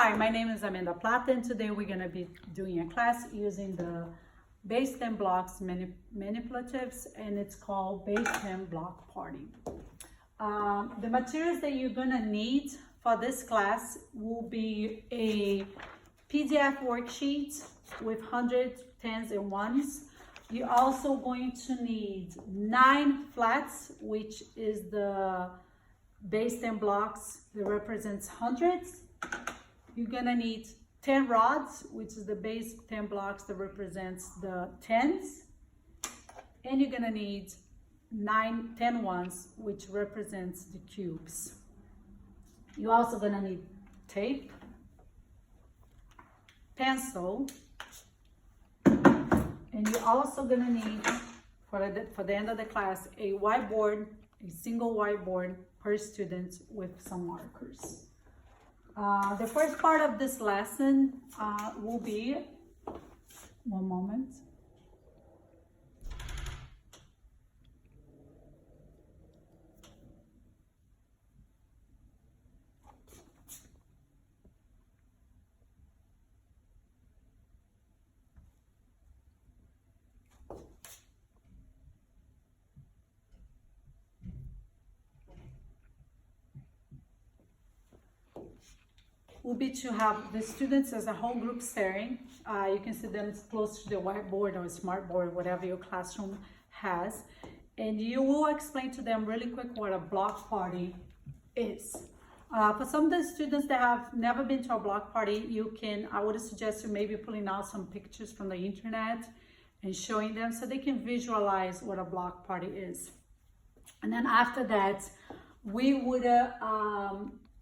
Hi, my name is Amanda Plata, and today we're going to be doing a class using the base 10 blocks manipulatives, and it's called base 10 block party. The materials that you're going to need for this class will be a PDF worksheet with hundreds, tens, and ones. You're also going to need 9 flats, which is the base 10 blocks that represents hundreds. You're gonna need 10 rods, which is the base 10 blocks that represents the tens. And you're gonna need 10 ones, which represents the cubes. You're also gonna need tape, pencil, and you're also gonna need, for the end of the class, a whiteboard, a single whiteboard per student with some markers. The first part of this lesson will be, one moment. Will be to have the students as a whole group staring. You can see them close to the whiteboard or smartboard, whatever your classroom has. And you will explain to them really quick what a block party is. For some of the students that have never been to a block party, I would suggest you maybe pulling out some pictures from the internet and showing them so they can visualize what a block party is. And then after that, we would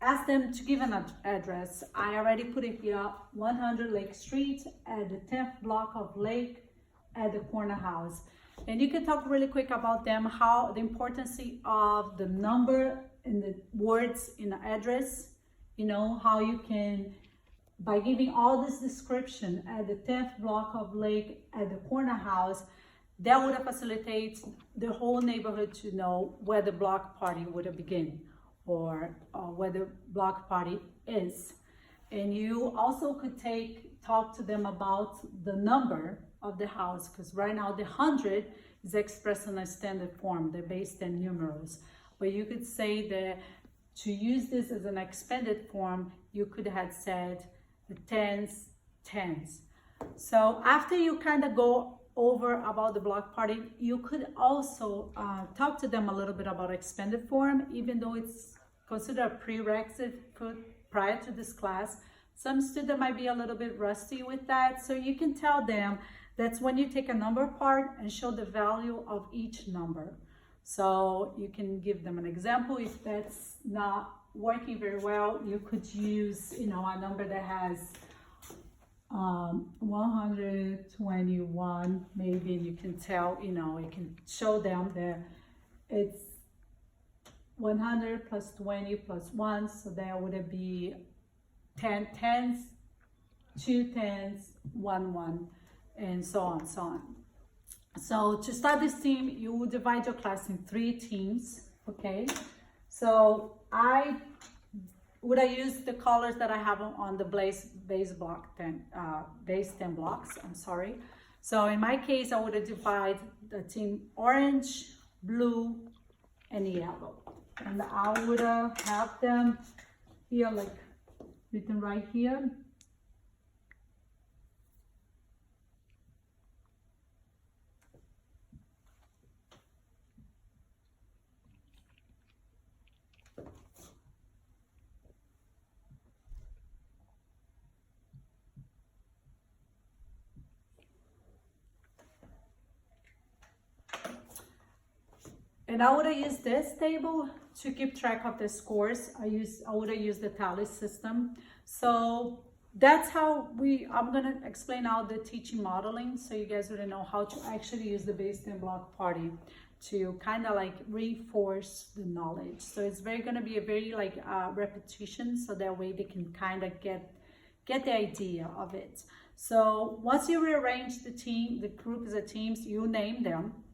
ask them to give an address. I already put it here, 100 Lake Street at the 10th block of Lake at the corner house. And you can talk really quick about them, how the importance of the number and the words in the address, how you can, by giving all this description at the 10th block of Lake at the corner house, that would facilitate the whole neighborhood to know where the block party would begin, or where the block party is. And you also could talk to them about the number of the house, because right now the 100 is expressed in a standard form, the base 10 numerals. But you could say that to use this as an expanded form, you could have said the tens. So after you kind of go over about the block party, you could also talk to them a little bit about expanded form, even though it's considered a prerequisite prior to this class. Some students might be a little bit rusty with that, so you can tell them that's when you take a number apart and show the value of each number. So you can give them an example. If that's not working very well, you could use a number that has 121 maybe, and you can tell, you can show them that it's 100 plus 20 plus 1, so that would be 10 tens, 2 tens, 1 1, and so on, so on. So to start this team, you will divide your class in 3 teams, okay? So I use the colors that I have on the base 10 blocks, I'm sorry. So in my case, I would divide the team orange, blue, and yellow. And I would have them here, like written right here. And I would use this table to keep track of the scores. I would use the tally system. So that's how I'm gonna explain now the teaching modeling, so you guys would know how to actually use the base 10 block party to kind of like reinforce the knowledge. So it's gonna be a very repetition, so that way they can kind of get the idea of it. So once you rearrange the group as a teams, you name them.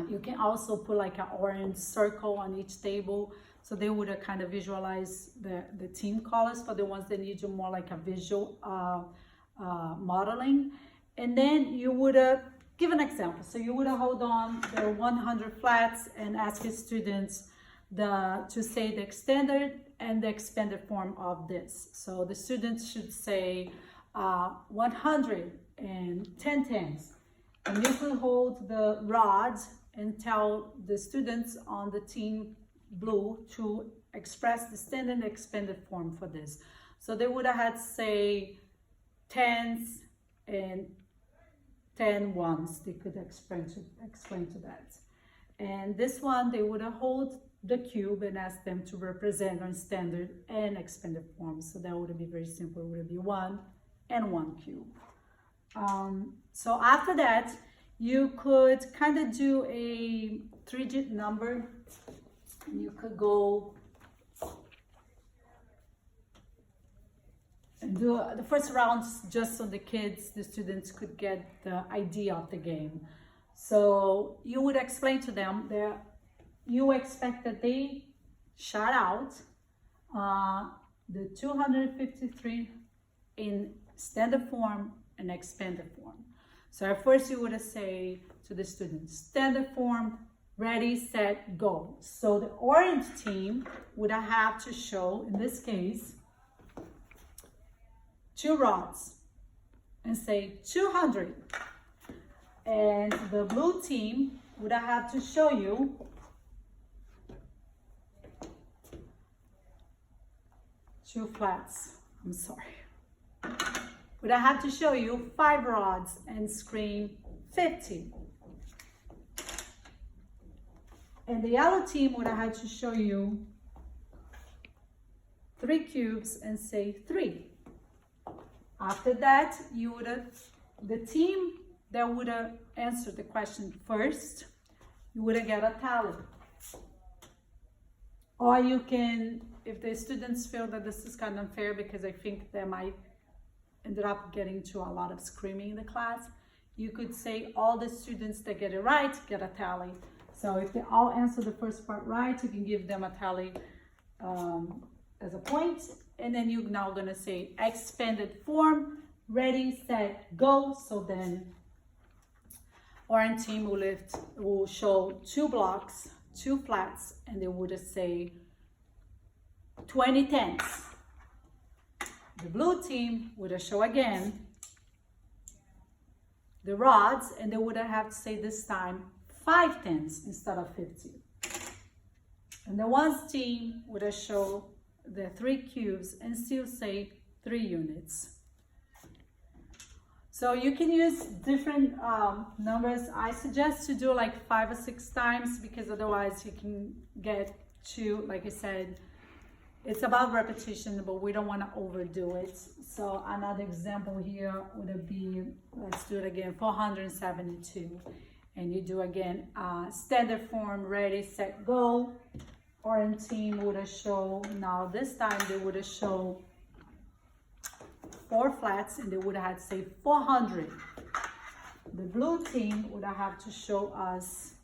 You can also put like an orange circle on each table So they would kind of visualize the team colors for the ones that need you more like a visual modeling. And then you would give an example. So you would hold on the 100 flats and ask your students to say the extended and the expanded form of this. So the students should say 110 tens. And you could hold the rods and tell the students on the team blue to express the standard and expanded form for this. So they would have had to say tens and 10 ones. They could explain to that. And this one, they would have hold the cube and ask them to represent on standard and expanded form. So that would be very simple. It would be 1 and 1 cube. So after that, you could kind of do a 3-digit number. You could go and do the first rounds just so the students could get the idea of the game. So you would explain to them that you expect that they shout out the 253 in standard form and expanded form. So at first you would say to the students, standard form, ready, set, go. So the orange team would have to show, in this case, 2 rods and say 200. And the blue team would have to show you 2 flats. I'm sorry. Would I have to show you 5 rods and scream 50? And the yellow team would have had to show you 3 cubes and say 3. After that, you would have, the team that would have answered the question first, you would have get a tally. Or you can, if the students feel that this is kind of unfair because I think they might ended up getting to a lot of screaming in the class, you could say all the students that get it right get a tally. So if they all answer the first part right, you can give them a tally as a point. And then you're now gonna say expanded form, ready, set, go. So then orange team will show 2 blocks, 2 flats, and they would say 20 tens. The blue team would show again the rods, and they would have to say this time 5 tens instead of 50. And the ones team would show the 3 cubes and still say 3 units. So you can use different numbers. I suggest to do like 5 or 6 times because otherwise you can get to, like I said, it's about repetition, but we don't want to overdo it. So another example here would be, let's do it again, 472. And you do again, standard form, ready, set, go. Orange team would show, now this time they would show 4 flats and they would have to say 400. The blue team would have to show us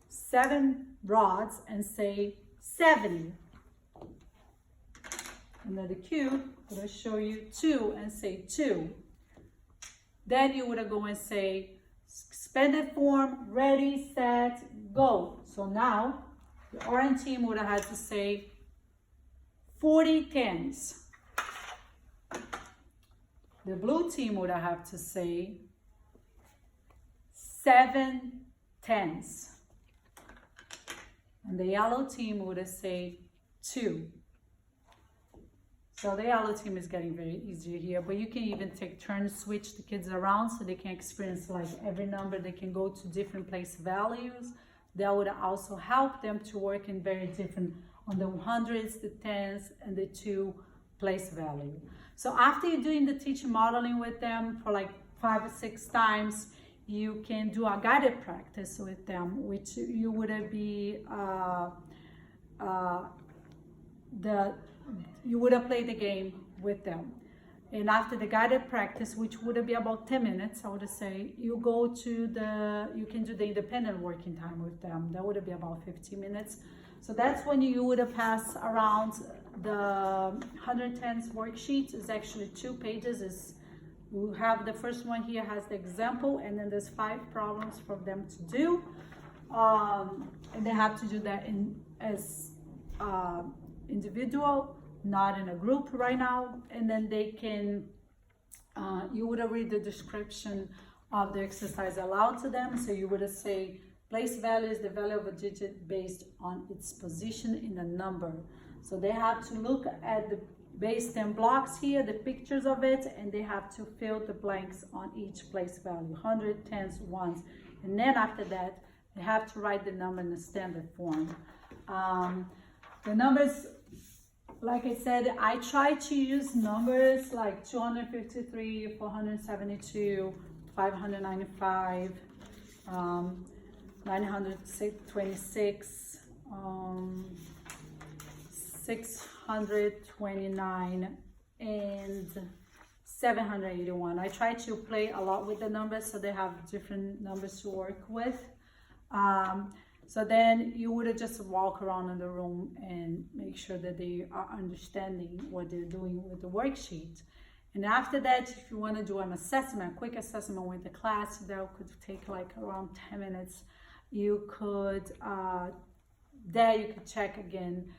7 rods and say 70. And then the cube would show you 2 and say 2. Then you would go and say expanded form, ready, set, go. So now the orange team would have had to say 40 tens. The blue team would have to say 7 tens. And the yellow team would say 2. So the yellow team is getting very easy here, but you can even take turns, switch the kids around so they can experience like every number. They can go to different place values. That would also help them to work in very different, on the hundreds, the tens, and the 2 place value. So after you're doing the teaching modeling with them for like 5 or 6 times, you can do a guided practice with them, which you would be you would have played the game with them. And after the guided practice, which would be about 10 minutes, I would say, you can do the independent working time with them. That would be about 15 minutes. So that's when you would pass around the 110s worksheet. It's actually 2 pages. We have the first one here has the example, and then there's 5 problems for them to do. And they have to do that as individual, not in a group right now. And then they can, you would read the description of the exercise aloud to them. So you would say, place value is the value of a digit based on its position in a number. So they have to look at the base 10 blocks here, the pictures of it, and they have to fill the blanks on each place value, 100, 10s, 1s. And then after that, they have to write the number in the standard form. The numbers, like I said, I try to use numbers like 253, 472, 595, 926, 629, and 781. I try to play a lot with the numbers so they have different numbers to work with. So then you would just walk around in the room and make sure that they are understanding what they're doing with the worksheet. And after that, if you want to do an assessment, a quick assessment with the class, that could take like around 10 minutes. You could, there you could check again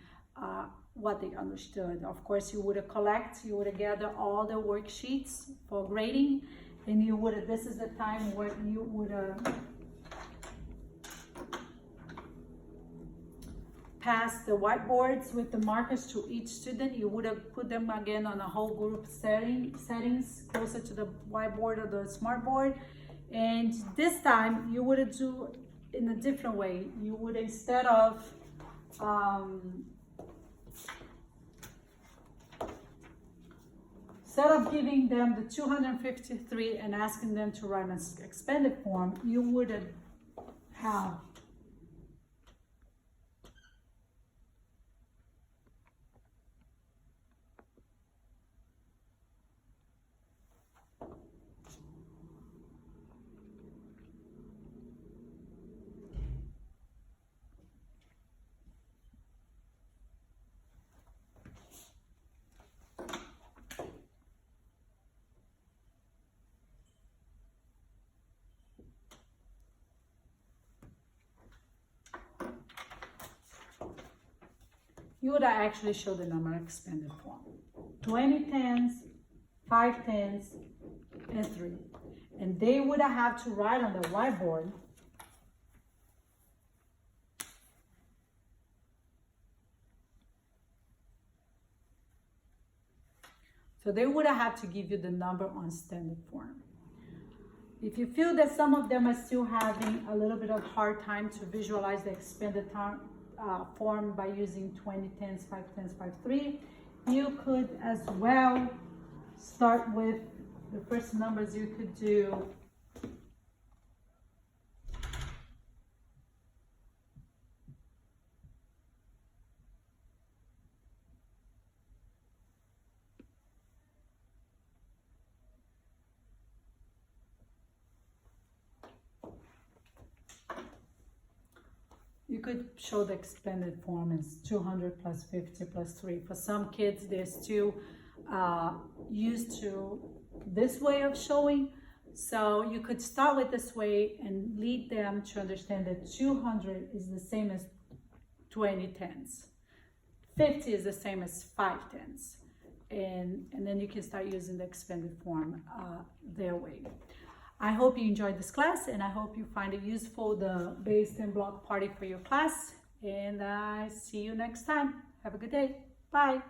what they understood. Of course, you would gather all the worksheets for grading, and this is the time where you would pass the whiteboards with the markers to each student. You would have put them again on a whole group settings closer to the whiteboard or the smart board. And this time you would do in a different way. You would, instead of giving them the 253 and asking them to write an expanded form, you would have you would actually show the number expanded form. 20 10s, 5 10s, and 3. And they would have to write on the whiteboard so they would have to give you the number on standard form. If you feel that some of them are still having a little bit of hard time to visualize the expanded form by using 20 10s, 5 10s, 5 3, you could as well start with the first numbers you could do. You could show the expanded form as 200 plus 50 plus 3. For some kids, they're still used to this way of showing. So you could start with this way and lead them to understand that 200 is the same as 20 10s. 50 is the same as 5 10s. And then you can start using the expanded form their way. I hope you enjoyed this class, and I hope you find it useful, the base 10 block party for your class. And I see you next time. Have a good day. Bye.